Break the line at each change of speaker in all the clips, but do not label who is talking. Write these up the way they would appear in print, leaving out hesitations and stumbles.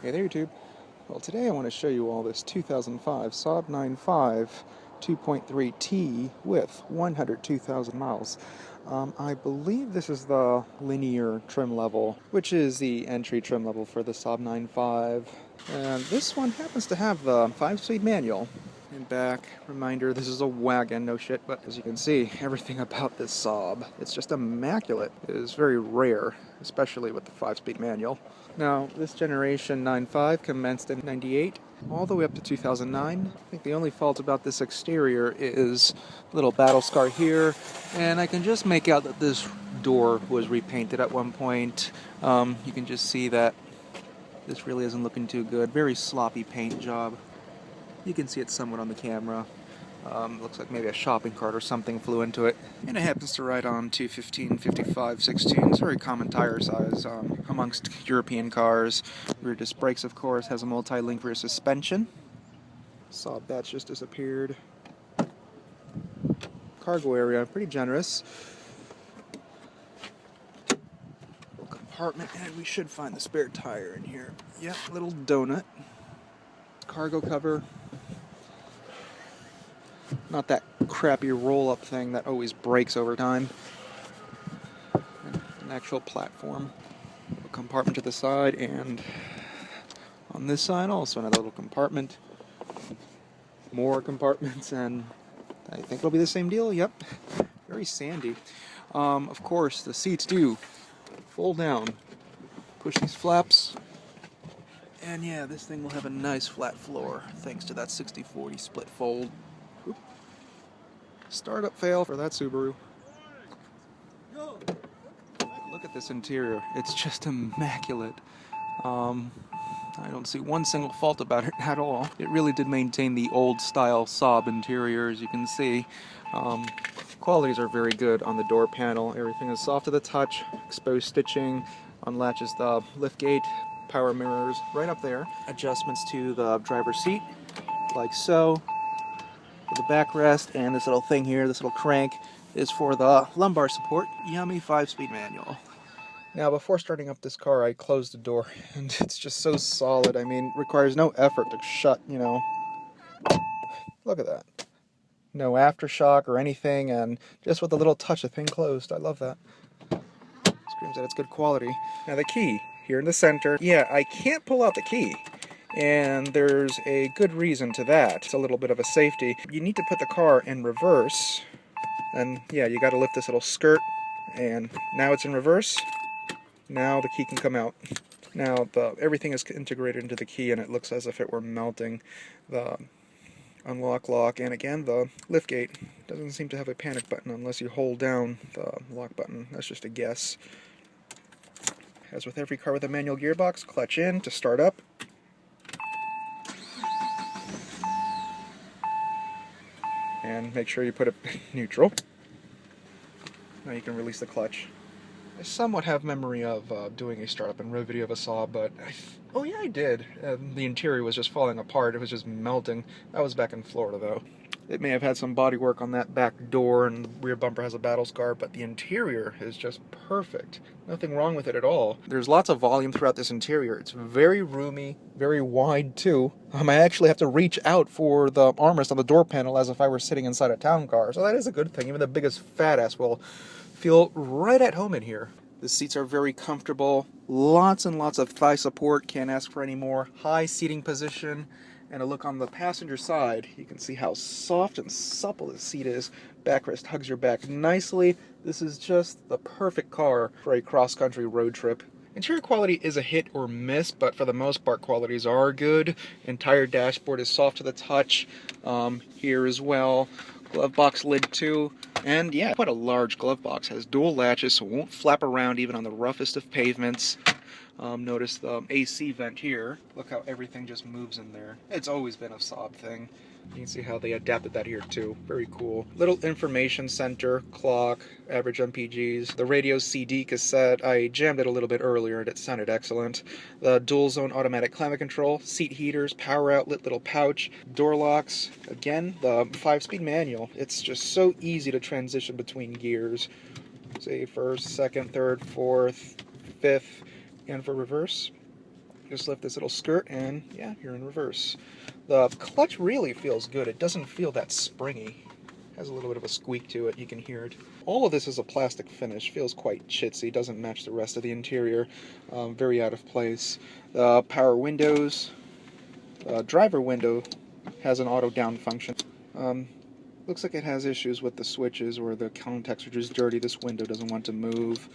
Hey there, YouTube. Well, today I want to show you all this 2005 Saab 95 2.3T with 102,000 miles. I believe this is the linear trim level, which is the entry trim level for the Saab 95. And this one happens to have the 5-speed manual. And back, reminder, this is a wagon, no shit, but as you can see, everything about this Saab, it's just immaculate. It is very rare, especially with the 5-speed manual. Now, this generation 95 commenced in 98, all the way up to 2009. I think the only fault about this exterior is a little battle scar here, and I can just make out that this door was repainted at one point. You can just see that this really isn't looking too good. Very sloppy paint job. You can see it somewhat on the camera. Looks like maybe a shopping cart or something flew into it. And it happens to ride on 215, 55, 16s, very common tire size amongst European cars. Rear disc brakes, of course, has a multi-link rear suspension. Saab badge just disappeared. Cargo area, pretty generous. Little compartment, and we should find the spare tire in here. Yep, little donut. Cargo cover. Not that crappy roll-up thing that always breaks over time. And an actual platform. A compartment to the side, and on this side also another little compartment. More compartments, and I think it'll be the same deal. Yep. Very sandy. Of course, the seats do fold down. Push these flaps. And yeah, this thing will have a nice flat floor thanks to that 60/40 split fold. Oop. Startup fail for that Subaru. Look at this interior. It's just immaculate. I don't see one single fault about it at all. It really did maintain the old style Saab interior, as you can see. Qualities are very good on the door panel. Everything is soft to the touch. Exposed stitching unlatches the liftgate. Power mirrors right up there. Adjustments to the driver's seat, like so. For the backrest, and this little thing here, this little crank, is for the lumbar support. Yummy 5-speed manual. Now, before starting up this car, I closed the door, and it's just so solid. I mean, requires no effort to shut, you know. Look at that. No aftershock or anything, and just with a little touch, the thing closed. I love that. Screams that it's good quality. Now, the key. Here in the center. Yeah, I can't pull out the key, and there's a good reason to that. It's a little bit of a safety. You need to put the car in reverse, and yeah, you gotta lift this little skirt, and now it's in reverse. Now the key can come out. Now everything is integrated into the key, and it looks as if it were melting. The unlock lock, and again, the liftgate doesn't seem to have a panic button unless you hold down the lock button. That's just a guess. As with every car with a manual gearbox, clutch in to start up. And make sure you put it neutral. Now you can release the clutch. I somewhat have memory of doing a startup and road video of a Saab, but oh yeah, I did. The interior was just falling apart. It was just melting. That was back in Florida, though. It may have had some body work on that back door, and the rear bumper has a battle scar, but the interior is just perfect. Nothing wrong with it at all. There's lots of volume throughout this interior. It's very roomy, very wide too. I actually have to reach out for the armrest on the door panel as if I were sitting inside a town car, so that is a good thing. Even the biggest fat ass will feel right at home in here. The seats are very comfortable. Lots and lots of thigh support. Can't ask for any more. High seating position. And a look on the passenger side, you can see how soft and supple the seat is. Backrest hugs your back nicely. This is just the perfect car for a cross-country road trip. Interior quality is a hit or miss, but for the most part, qualities are good. Entire dashboard is soft to the touch. Here as well. Glove box lid too. And yeah, quite a large glove box. Has dual latches, so it won't flap around even on the roughest of pavements. Notice the AC vent here. Look how everything just moves in there. It's always been a Saab thing. You can see how they adapted that here too. Very cool. Little information center, clock, average MPGs. The radio CD cassette, I jammed it a little bit earlier and it sounded excellent. The dual zone automatic climate control, seat heaters, power outlet, little pouch, door locks. Again, the 5-speed manual. It's just so easy to transition between gears. Say first, second, third, fourth, fifth, and for reverse. Just lift this little skirt and yeah, you're in reverse. The clutch really feels good. It doesn't feel that springy. It has a little bit of a squeak to it. You can hear it. All of this is a plastic finish. Feels quite chitsy. Doesn't match the rest of the interior. Very out of place. Power windows. Driver window has an auto down function. Looks like it has issues with the switches or the contacts are just dirty. This window doesn't want to move.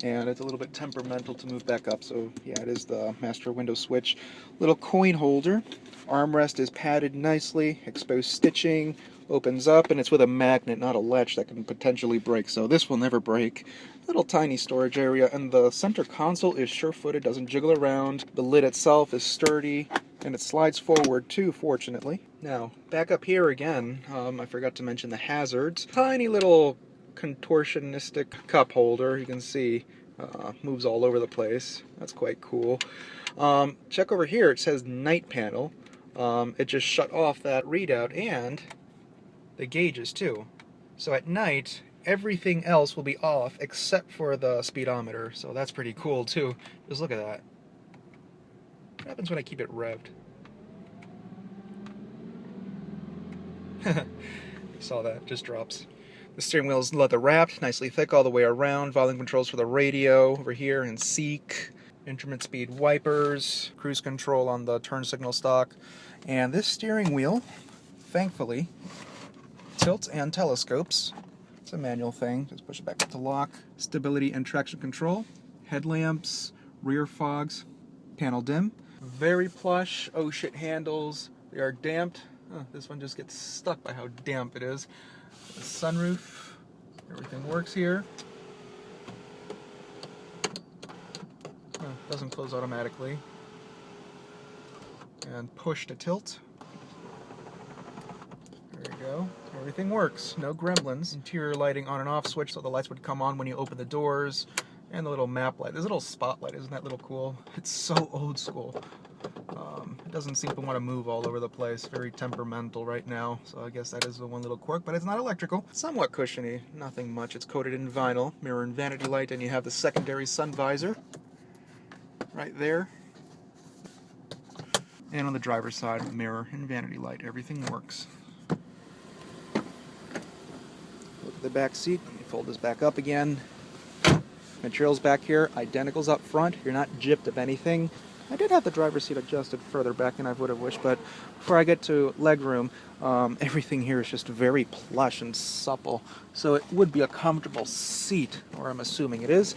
And it's a little bit temperamental to move back up, so yeah, it is the master window switch. Little coin holder. Armrest is padded nicely. Exposed stitching. Opens up, and it's with a magnet, not a latch that can potentially break, so this will never break. Little tiny storage area, and the center console is sure-footed, doesn't jiggle around. The lid itself is sturdy, and it slides forward too, fortunately. Now, back up here again, I forgot to mention the hazards. Tiny little contortionistic cup holder, you can see, moves all over the place. That's quite cool. Check over here, it says night panel. It just shut off that readout, and the gauges too. So at night, everything else will be off except for the speedometer, so that's pretty cool too. Just look at that. What happens when I keep it revved? You saw that, just drops. The steering wheel is leather wrapped, nicely thick all the way around. Volume controls for the radio over here and seek. Instrument speed wipers, cruise control on the turn signal stock. And this steering wheel, thankfully, tilts and telescopes. It's a manual thing, just push it back up to lock. Stability and traction control. Headlamps, rear fogs, panel dim. Very plush, oh shit handles. They are damped. Oh, this one just gets stuck by how damp it is. The sunroof, everything works here. Oh, doesn't close automatically. And push to tilt. There you go. Everything works. No gremlins. Interior lighting on and off switch, so the lights would come on when you open the doors. And the little map light. This little spotlight, isn't that little cool? It's so old school. It doesn't seem to want to move all over the place. Very temperamental right now, so I guess that is the one little quirk, but it's not electrical. Somewhat cushiony, nothing much. It's coated in vinyl, mirror and vanity light, and you have the secondary sun visor right there. And on the driver's side, mirror and vanity light. Everything works. Look at the back seat. Let me fold this back up again. Materials back here, identicals up front. You're not gypped of anything. I did have the driver's seat adjusted further back than I would have wished, but before I get to legroom, everything here is just very plush and supple, so it would be a comfortable seat, or I'm assuming it is.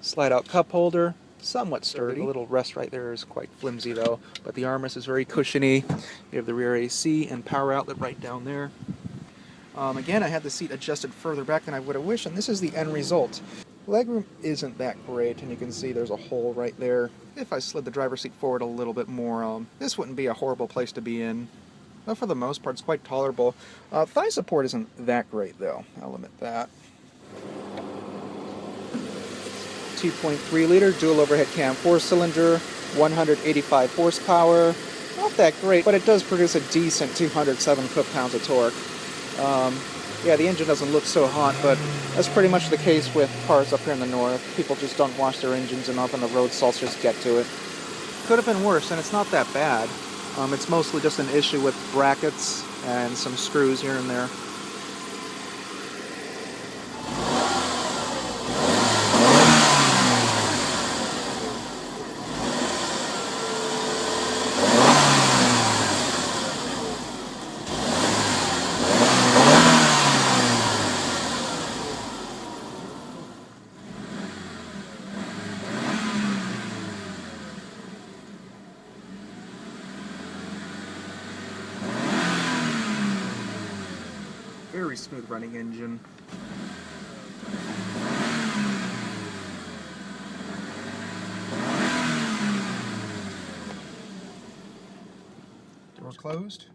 Slide out cup holder, somewhat sturdy. The little rest right there is quite flimsy though, but the armrest is very cushiony. You have the rear AC and power outlet right down there. Again, I had the seat adjusted further back than I would have wished, and this is the end result. Legroom isn't that great, and you can see there's a hole right there. If I slid the driver's seat forward a little bit more, this wouldn't be a horrible place to be in. But for the most part, it's quite tolerable. Thigh support isn't that great, though. I'll admit that. 2.3 liter dual overhead cam 4-cylinder, 185 horsepower. Not that great, but it does produce a decent 207 foot-pounds of torque. Yeah, the engine doesn't look so hot, but that's pretty much the case with cars up here in the north. People just don't wash their engines enough and the road salts just get to it. Could have been worse, and it's not that bad. It's mostly just an issue with brackets and some screws here and there. Very smooth running engine. Door closed.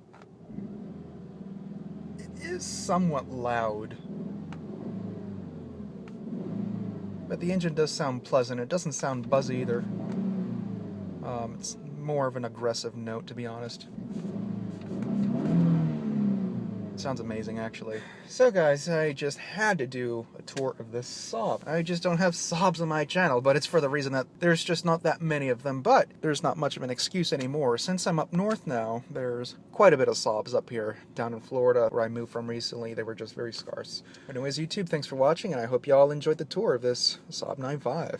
It is somewhat loud, but the engine does sound pleasant. It doesn't sound buzzy either. It's more of an aggressive note, to be honest. Sounds amazing, actually. So guys, I just had to do a tour of this Saab. I just don't have Saabs on my channel, but it's for the reason that there's just not that many of them, but there's not much of an excuse anymore. Since I'm up north now, there's quite a bit of Saabs up here. Down in Florida, where I moved from recently, they were just very scarce. Anyways, YouTube, thanks for watching, and I hope you all enjoyed the tour of this Saab 9.5.